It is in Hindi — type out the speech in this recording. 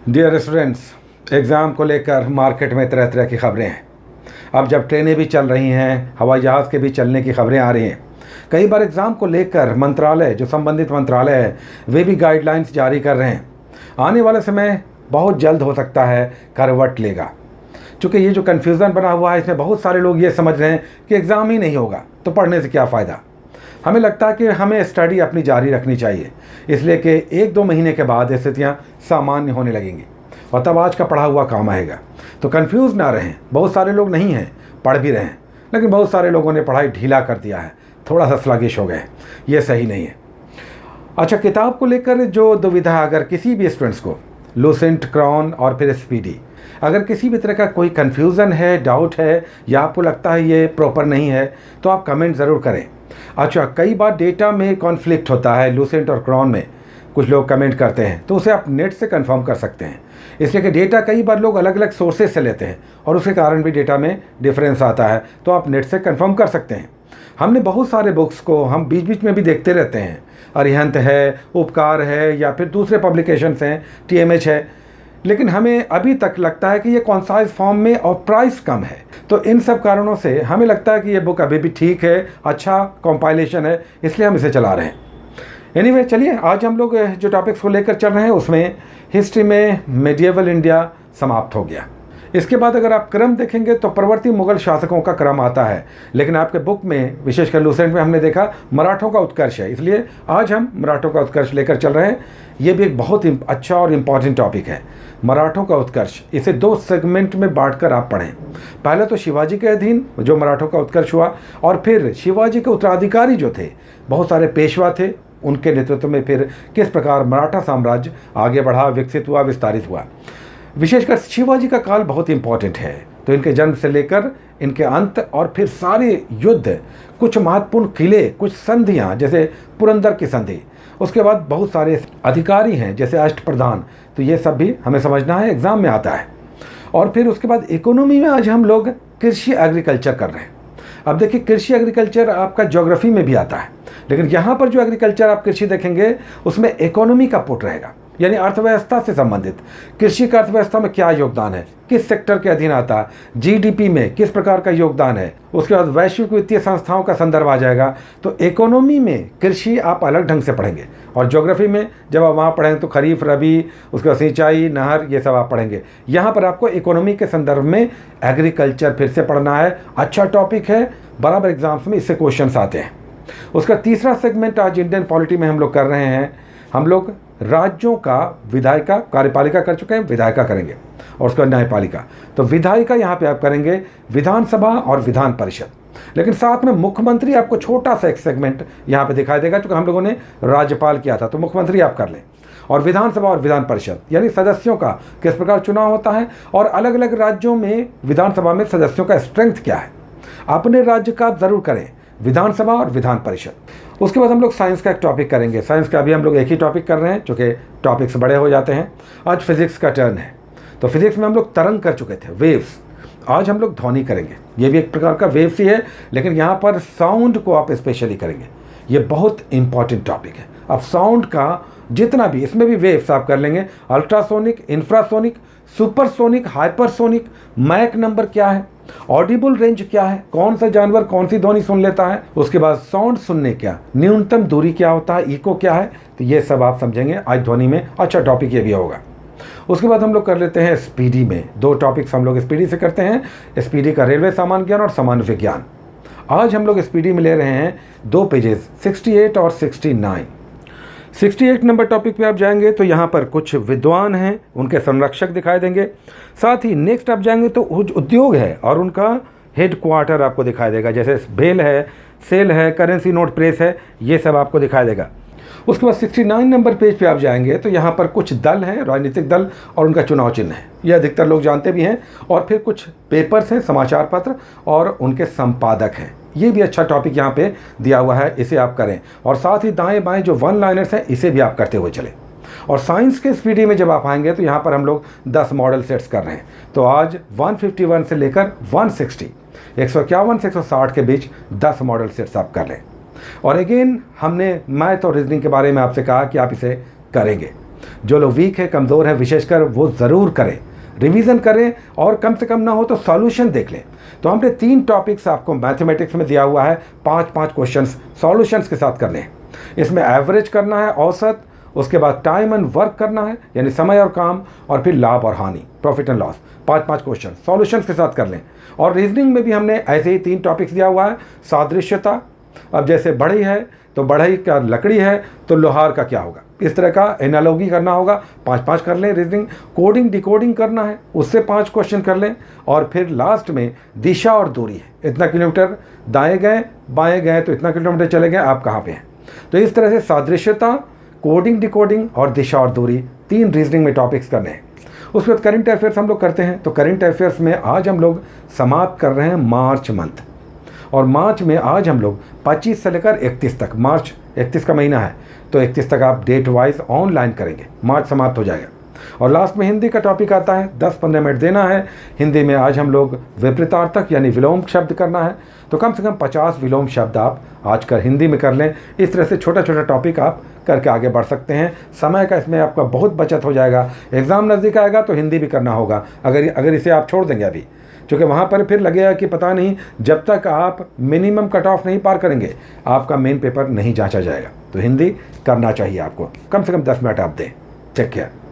डियर स्टूडेंट्स, एग्ज़ाम को लेकर मार्केट में तरह तरह की खबरें हैं। अब जब ट्रेनें भी चल रही हैं, हवाई जहाज़ के भी चलने की खबरें आ रही हैं। कई बार एग्ज़ाम को लेकर मंत्रालय, जो संबंधित मंत्रालय है, वे भी गाइडलाइंस जारी कर रहे हैं। आने वाला समय बहुत जल्द हो सकता है करवट लेगा, क्योंकि ये जो कन्फ्यूज़न बना हुआ है, इसमें बहुत सारे लोग ये समझ रहे हैं कि एग्ज़ाम ही नहीं होगा तो पढ़ने से क्या फ़ायदा। हमें लगता है कि हमें स्टडी अपनी जारी रखनी चाहिए, इसलिए कि 1-2 महीने के बाद स्थितियाँ सामान्य होने लगेंगी और तब आज का पढ़ा हुआ काम आएगा। तो कंफ्यूज ना रहें। बहुत सारे लोग नहीं हैं, पढ़ भी रहे हैं, लेकिन बहुत सारे लोगों ने पढ़ाई ढीला कर दिया है, थोड़ा सा स्लगिश हो गए। ये सही नहीं है। अच्छा, किताब को लेकर जो दुविधा अगर किसी भी स्टूडेंट्स को, लूसेंट, क्रॉन और फिर स्पीडी, अगर किसी भी तरह का कोई कन्फ्यूज़न है, डाउट है, या आपको लगता है ये प्रॉपर नहीं है, तो आप कमेंट ज़रूर करें। अच्छा, कई बार डेटा में कॉन्फ्लिक्ट होता है, लूसेंट और क्रॉन में कुछ लोग कमेंट करते हैं, तो उसे आप नेट से कंफर्म कर सकते हैं। इसलिए कि डेटा कई बार लोग अलग अलग सोर्सेज से लेते हैं और उसके कारण भी डेटा में डिफरेंस आता है, तो आप नेट से कंफर्म कर सकते हैं। हमने बहुत सारे बुक्स को हम बीच बीच में भी देखते रहते हैं। अरिहंत है, उपकार है, या फिर दूसरे पब्लिकेशंस हैं, TMH है, लेकिन हमें अभी तक लगता है कि ये कॉन्साइज फॉर्म में और प्राइस कम है। तो इन सब कारणों से हमें लगता है कि ये बुक अभी भी ठीक है, अच्छा कंपाइलेशन है, इसलिए हम इसे चला रहे हैं। एनीवे, चलिए आज हम लोग जो टॉपिक्स को लेकर चल रहे हैं उसमें हिस्ट्री में मेडिएवल इंडिया समाप्त हो गया। इसके बाद अगर आप क्रम देखेंगे तो प्रवर्ती मुगल शासकों का क्रम आता है, लेकिन आपके बुक में, विशेषकर लूसेंट में, हमने देखा मराठों का उत्कर्ष है, इसलिए आज हम मराठों का उत्कर्ष लेकर चल रहे हैं। ये भी एक बहुत अच्छा और इम्पॉर्टेंट टॉपिक है, मराठों का उत्कर्ष। इसे 2 सेगमेंट में बांटकर आप पढ़ें। पहले तो शिवाजी के अधीन जो मराठों का उत्कर्ष हुआ, और फिर शिवाजी के उत्तराधिकारी जो थे, बहुत सारे पेशवा थे, उनके नेतृत्व में फिर किस प्रकार मराठा साम्राज्य आगे बढ़ा, विकसित हुआ, विस्तारित हुआ। विशेषकर शिवाजी का काल बहुत इंपॉर्टेंट है, तो इनके जन्म से लेकर इनके अंत, और फिर सारे युद्ध, कुछ महत्वपूर्ण किले, कुछ संधियाँ जैसे पुरंदर की संधि, उसके बाद बहुत सारे अधिकारी हैं जैसे अष्टप्रधान, तो ये सब भी हमें समझना है, एग्जाम में आता है। और फिर उसके बाद इकोनॉमी में आज हम लोग कृषि एग्रीकल्चर कर रहे हैं। अब देखिए, कृषि एग्रीकल्चर आपका ज्योग्राफी में भी आता है, लेकिन यहाँ पर जो एग्रीकल्चर आप कृषि देखेंगे उसमें इकोनॉमी का पुट रहेगा, यानी अर्थव्यवस्था से संबंधित। कृषि का अर्थव्यवस्था में क्या योगदान है, किस सेक्टर के अधीन आता है, GDP में किस प्रकार का योगदान है। उसके बाद वैश्विक वित्तीय संस्थाओं का संदर्भ आ जाएगा। तो इकोनॉमी में कृषि आप अलग ढंग से पढ़ेंगे, और ज्योग्राफी में जब आप वहाँ पढ़ेंगे तो खरीफ, रबी, उसके बाद सिंचाई, नहर, ये सब आप पढ़ेंगे। यहाँ पर आपको इकोनॉमी के संदर्भ में एग्रीकल्चर फिर से पढ़ना है। अच्छा टॉपिक है, बराबर एग्जाम्स में इससे क्वेश्चन आते हैं। उसका तीसरा सेगमेंट आज इंडियन पॉलिटी में हम लोग कर रहे हैं। हम लोग राज्यों का विधायिका, कार्यपालिका कर चुके हैं, विधायिका करेंगे, और उसका न्यायपालिका। तो विधायिका यहाँ पे आप करेंगे विधानसभा और विधान परिषद, लेकिन साथ में मुख्यमंत्री आपको छोटा सा एक सेगमेंट यहाँ पे दिखाई देगा, क्योंकि हम लोगों ने राज्यपाल किया था, तो मुख्यमंत्री आप कर लें। और विधानसभा और विधान परिषद, यानी सदस्यों का किस प्रकार चुनाव होता है, और अलग अलग राज्यों में विधानसभा में सदस्यों का स्ट्रेंथ क्या है। अपने राज्य का आप जरूर करें, विधानसभा और विधान परिषद। उसके बाद हम लोग साइंस का एक टॉपिक करेंगे। साइंस का अभी हम लोग एक ही टॉपिक कर रहे हैं, चूँकि टॉपिक्स बड़े हो जाते हैं। आज फिजिक्स का टर्न है, तो फिजिक्स में हम लोग तरंग कर चुके थे, वेव्स। आज हम लोग ध्वनि करेंगे। ये भी एक प्रकार का वेव्स ही है, लेकिन यहाँ पर साउंड को आप स्पेशली करेंगे। ये बहुत इंपॉर्टेंट टॉपिक है। अब साउंड का जितना भी, इसमें भी वेव्स आप कर लेंगे, ultrasonic, infrasonic, supersonic, hypersonic, Mach number क्या है, ऑडिबल रेंज क्या है, कौन सा जानवर कौन सी ध्वनि सुन लेता है, उसके बाद साउंड सुनने क्या, न्यूनतम दूरी क्या होता है, इको क्या है, तो ये सब आप समझेंगे आज ध्वनि में। अच्छा टॉपिक ये भी होगा। उसके बाद हम लोग कर लेते हैं स्पीडी में। 2 टॉपिक्स हम लोग स्पीडी से करते हैं। स्पीडी का रेलवे सामान्य ज्ञान और सामान्य विज्ञान। आज हम लोग स्पीडी में ले रहे हैं 2 पेजेस, 68 और 69। 68 नंबर टॉपिक पे आप जाएंगे तो यहाँ पर कुछ विद्वान हैं, उनके संरक्षक दिखाई देंगे। साथ ही नेक्स्ट आप जाएंगे तो उद्योग है और उनका हेड क्वार्टर आपको दिखाई देगा, जैसे बेल है, सेल है, करेंसी नोट प्रेस है, ये सब आपको दिखाई देगा। उसके बाद 69 नंबर पेज पे आप जाएंगे तो यहाँ पर कुछ दल हैं, राजनीतिक दल, और उनका चुनाव चिन्ह है, ये अधिकतर लोग जानते भी हैं। और फिर कुछ पेपर्स हैं, समाचार पत्र, और उनके संपादक हैं। ये भी अच्छा टॉपिक यहाँ पे दिया हुआ है, इसे आप करें। और साथ ही दाएं बाएं जो 1 लाइनर्स हैं, इसे भी आप करते हुए चलें। और साइंस के स्पीडी में जब आप आएंगे तो यहाँ पर हम लोग 10 मॉडल सेट्स कर रहे हैं। तो आज 151 से लेकर 160, 151 से 160 के बीच 10 मॉडल सेट्स आप कर लें। और अगेन हमने मैथ और रीजनिंग के बारे में आपसे कहा कि आप इसे करेंगे। जो लोग वीक है, कमज़ोर है, विशेषकर वो ज़रूर करें, रिवीजन करें और कम से कम ना हो तो सॉल्यूशन देख लें। तो हमने 3 टॉपिक्स आपको मैथमेटिक्स में दिया हुआ है, 5-5 क्वेश्चंस सॉल्यूशंस के साथ करने हैं। इसमें एवरेज करना है, औसत, उसके बाद टाइम एंड वर्क करना है यानी समय और काम, और फिर लाभ और हानि, profit and loss. 5-5 question solutions के साथ कर लें। और रीजनिंग में भी हमने ऐसे ही 3 टॉपिक्स दिया हुआ है। सादृश्यता, अब जैसे बढ़ई है तो बढ़ई का लकड़ी है तो लोहार का क्या होगा, इस तरह का एनालॉजी करना होगा, 5-5 कर लें। रीजनिंग, कोडिंग डिकोडिंग करना है, उससे 5 क्वेश्चन कर लें। और फिर लास्ट में दिशा और दूरी है, इतना किलोमीटर दाएं गए बाएं गए तो इतना किलोमीटर चले गए, आप कहाँ पे हैं। तो इस तरह से सादृश्यता, कोडिंग डिकोडिंग और दिशा और दूरी 3 रीजनिंग में टॉपिक्स करने हैं। उसके बाद करंट अफेयर्स हम लोग करते हैं। तो करंट अफेयर्स में आज हम लोग समाप्त कर रहे हैं मार्च मंथ, और मार्च में आज हम लोग 25 से लेकर 31 तक, मार्च 31 का महीना है तो 31 तक आप डेट वाइज ऑनलाइन करेंगे, मार्च समाप्त हो जाएगा। और लास्ट में हिंदी का टॉपिक आता है, 10-15 मिनट देना है। हिंदी में आज हम लोग विपरीतार्थक यानी विलोम शब्द करना है, तो कम से कम 50 विलोम शब्द आप आज कर हिंदी में कर लें। इस तरह से छोटा छोटा टॉपिक आप करके आगे बढ़ सकते हैं। समय का इसमें आपका बहुत बचत हो जाएगा। एग्ज़ाम नज़दीक आएगा तो हिंदी भी करना होगा, अगर इसे आप छोड़ देंगे अभी, क्योंकि वहाँ पर फिर लगेगा कि पता नहीं, जब तक आप मिनिमम कट ऑफ नहीं पार करेंगे आपका मेन पेपर नहीं जांचा जाएगा। तो हिंदी करना चाहिए आपको, कम से कम 10 मिनट आप दें। Take care.